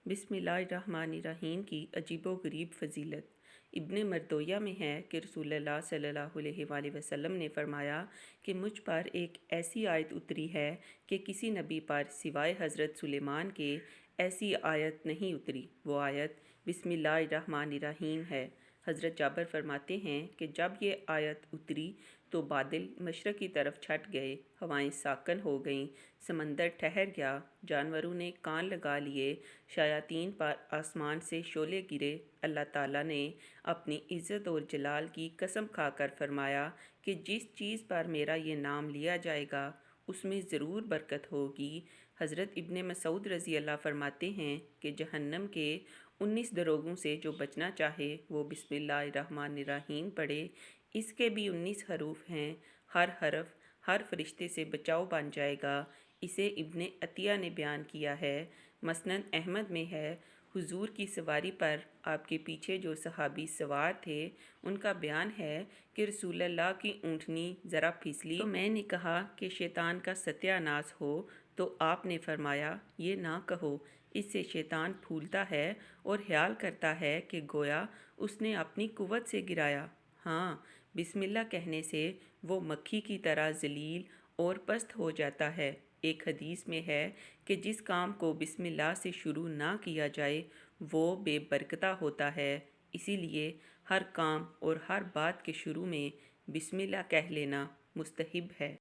बिस्मिल्लाहिर्रहमानिर्रहीम की अजीबो गरीब फ़जीलत। इब्न मरदोया में है कि रसूल अल्लाह सल्लल्लाहु अलैहि वसल्लम ने फरमाया कि मुझ पर एक ऐसी आयत उतरी है कि किसी नबी पर सिवाय हज़रत सुलेमान के ऐसी आयत नहीं उतरी। वो आयत बिस्मिल्लाहिर्रहमानिर्रहीम है। हज़रत जाबर फरमाते हैं कि जब ये आयत उतरी तो बादल मशरक़ की तरफ छट गए, हवाएं साकन हो गईं, समंदर ठहर गया, जानवरों ने कान लगा लिए, शयातीन पर आसमान से शोले गिरे। अल्लाह ताला ने अपनी इज़्ज़त और जलाल की कसम खाकर फरमाया कि जिस चीज़ पर मेरा ये नाम लिया जाएगा उसमें ज़रूर बरकत होगी। हज़रत इब्न मसूद रज़ी अल्लाह फरमाते हैं कि जहन्नम के 19 दरोगों से जो बचना चाहे वो बिस्मिल्लाहिर्रहमानिर्रहीम पढ़े। इसके भी 19 हरूफ हैं, हर हरफ हर फरिश्ते से बचाव बन जाएगा। इसे इब्न अतिया ने बयान किया है। मसनद अहमद में है, हुजूर की सवारी पर आपके पीछे जो सहाबी सवार थे उनका बयान है कि रसूलुल्लाह की ऊँटनी ज़रा फिसली तो मैंने कहा कि शैतान का सत्यानाश हो, तो आपने फरमाया ये ना कहो, इससे शैतान फूलता है और ख्याल करता है कि गोया उसने अपनी कुव्वत से गिराया। हाँ, बिस्मिल्लाह कहने से वो मक्खी की तरह जलील और पस्त हो जाता है। एक हदीस में है कि जिस काम को बिस्मिल्लाह से शुरू ना किया जाए वो बेबरकता होता है। इसीलिए हर काम और हर बात के शुरू में बिस्मिल्लाह कह लेना मुस्तहिब है।